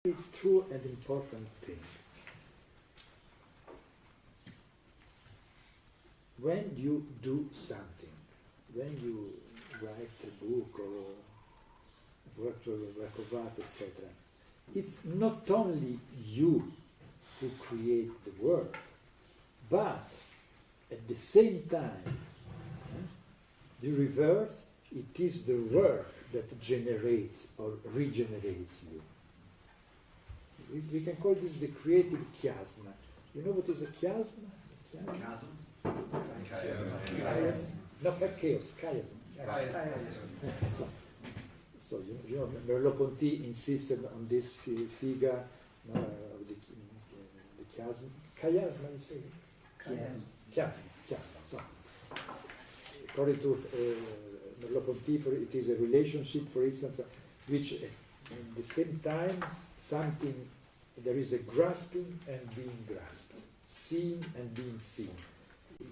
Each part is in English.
true and important thing. When you do something, when you write a book or work of art, etc., it's not only you who create the work, but at the same time, the reverse, it is the work that generates or regenerates you. We can call this the creative chiasma. You know what is a chiasma? Chiasm? No, not chaos, chiasm. So you know, Merleau-Ponty insisted on this figure, the chiasm. Chiasma, you say? Chiasma. So, according to Merleau-Ponty, it is a relationship, for instance, which at the same time there is a grasping and being grasped, seeing and being seen.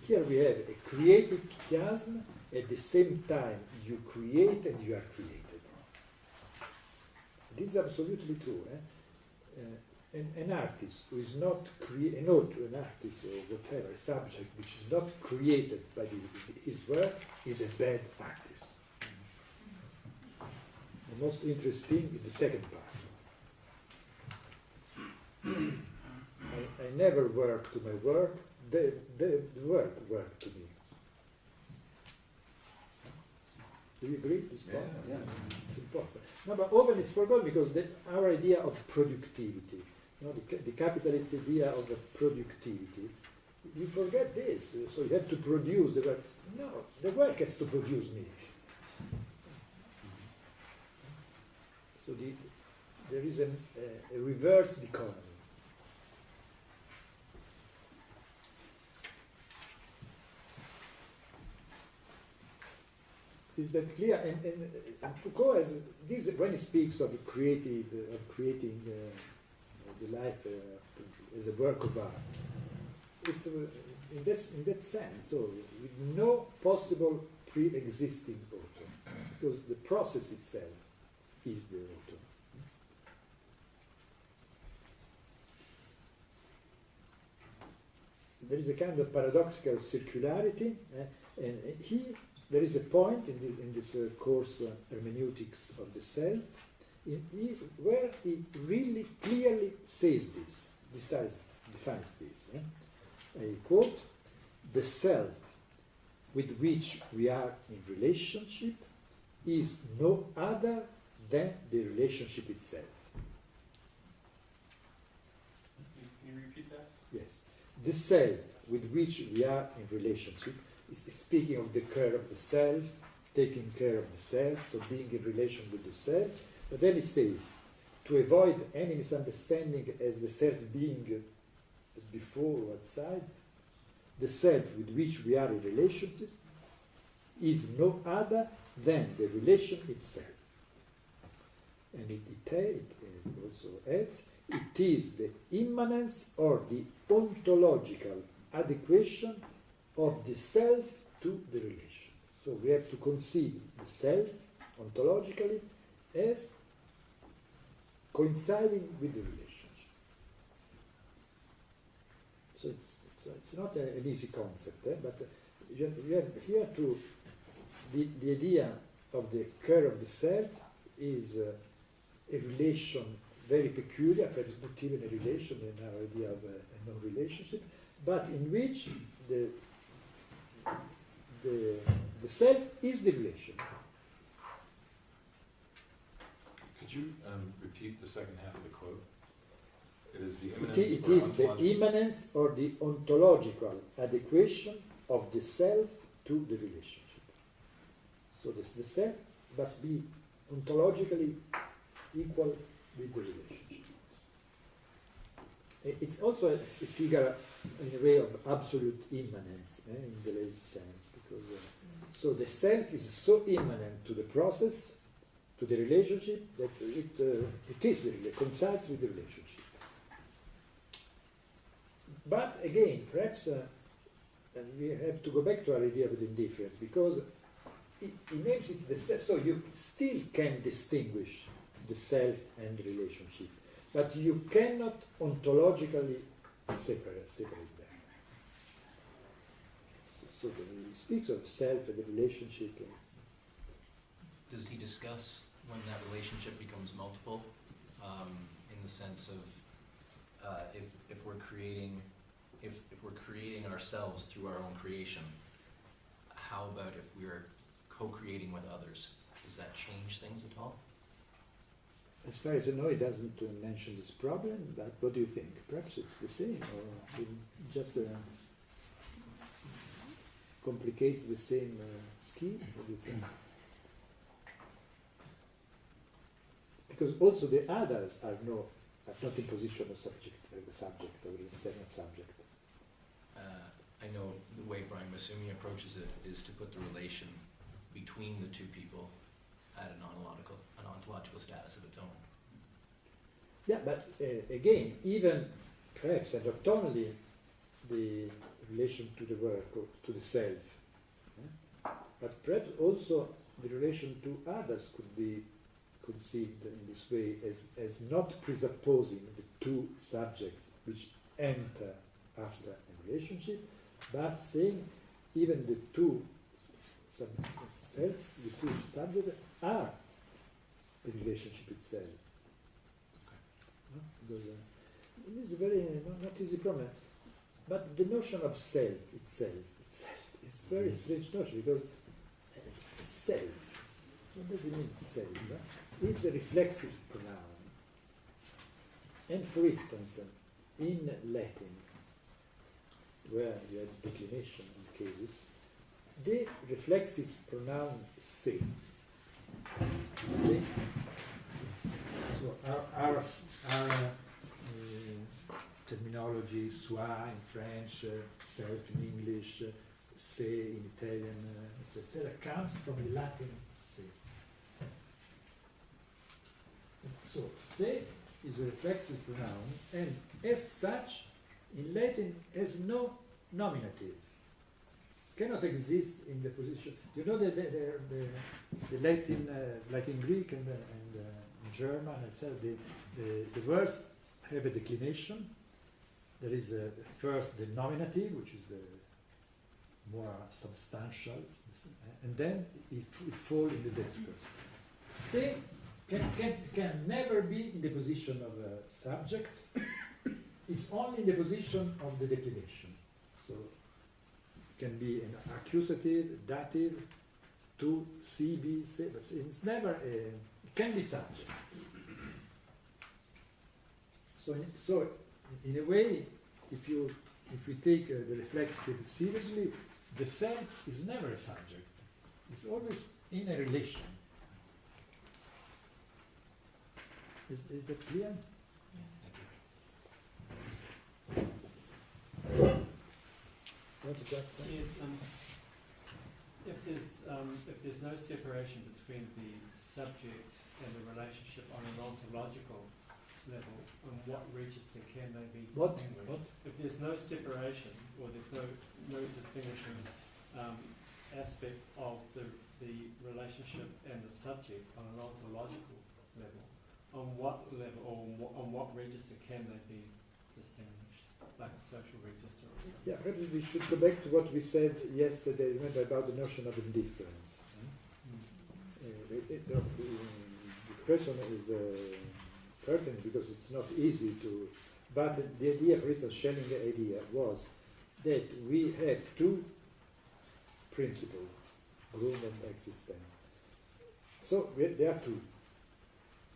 Here we have a creative chiasm. At the same time, you create and you are created. This is absolutely true. An artist who is not an artist or whatever, a subject which is not created by his work is a bad artist. The most interesting is the second part. I never work to my work, the work worked to me. Do you agree with this point? Yeah. It's important. No, but often it's forgotten because our idea of productivity, the capitalist idea of productivity, you forget this. So you have to produce the work. No, the work has to produce me. So there is a reversed economy. Is that clear? And Foucault has this when he speaks of creating the life as a work of art. It's in that sense, so with no possible pre-existing author, because the process itself is the author. There is a kind of paradoxical circularity, and there is a point in this course, Hermeneutics of the Self, where he really clearly says this, defines this. I quote, "The self with which we are in relationship is no other than the relationship itself." Can you repeat that? Yes. The self with which we are in relationship is speaking of the care of the self, taking care of the self, so being in relation with the self. But then it says, to avoid any misunderstanding as the self being before or outside, the self with which we are in relationship is no other than the relation itself. And it also adds, it is the immanence or the ontological adequation of the self to the relation. So we have to conceive the self ontologically as coinciding with the relationship. So it's not an easy concept, but you have here to the idea of the care of the self is a relation very peculiar, but not even a relation in our idea of a non-relationship, but in which the self is the relation. Could you repeat the second half of the quote? It is the immanence. It is the immanence or the ontological adequation of the self to the relationship. So the self must be ontologically equal with the relationship. It's also a figure in a way of absolute immanence in the lazy sense, because so the self is so immanent to the process, to the relationship, that it coincides with the relationship. But again, perhaps and we have to go back to our idea of indifference, because it makes it the self, so you still can distinguish the self and the relationship, but you cannot ontologically separate them. So he speaks of self and the relationship. Does he discuss when that relationship becomes multiple, in the sense of if we're creating ourselves through our own creation, how about if we're co-creating with others? Does that change things at all? As far as I know, he doesn't mention this problem, but what do you think? Perhaps it's the same, or it just complicates the same scheme? What do you think? Because also the others are not in position of subject, the subject or the external subject. I know the way Brian Masumi approaches it is to put the relation between the two people at an ontological status of its own. Yeah, but again, even perhaps, and not only the relation to the work or to the self, but perhaps also the relation to others could be conceived in this way as not presupposing the two subjects which enter after a relationship, but saying even the two selves, the two subjects are the relationship itself. Because it is a very not easy problem. But the notion of self itself is a very strange notion, because self, what does it mean, self? It's a reflexive pronoun. And for instance, in Latin, where you have declination in cases, the reflexive pronoun se. Se. So our terminology, soi in French, self in English, se in Italian, etc., comes from the Latin se. So se is a reflexive pronoun, and as such, in Latin has no nominative. Cannot exist in the position. You know the Latin, like in Greek and in German, etc., the words have a declination. There is first the nominative, which is the more substantial, and then it falls in the discourse. Se can never be in the position of a subject. It's only in the position of the declination. So it can be an accusative, dative, to, see, be, say, but it's never it can be subject. So in a way, if we take the reflexive seriously, the self is never a subject. It's always in a relation. Is that clear? Yes, if there's no separation between the subject and the relationship on an ontological level, on what register can they be distinguished? What? If there's no separation, or there's no distinguishing aspect of the relationship and the subject on an ontological level, on what level or on what register can they be distinguished, like a social register or something? Yeah, perhaps we should go back to what we said yesterday, remember, about the notion of indifference. The question is pertinent because it's not easy to, but the idea, for instance, Schellinger's idea was that we have two principles, Grund and existence. So there are two,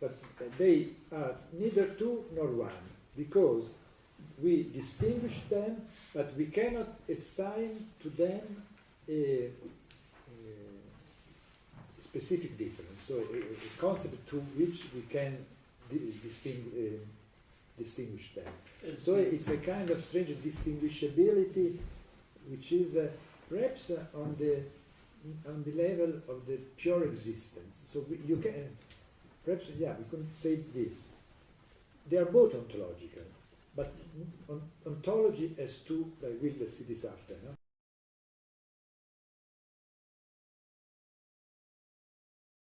but they are neither two nor one, because we distinguish them, but we cannot assign to them a specific difference. So a concept to which we can distinguish them. So it's a kind of strange distinguishability, which is perhaps on the level of the pure existence. So you can perhaps we can say this: they are both ontological, but ontology has two. I will see this after. No?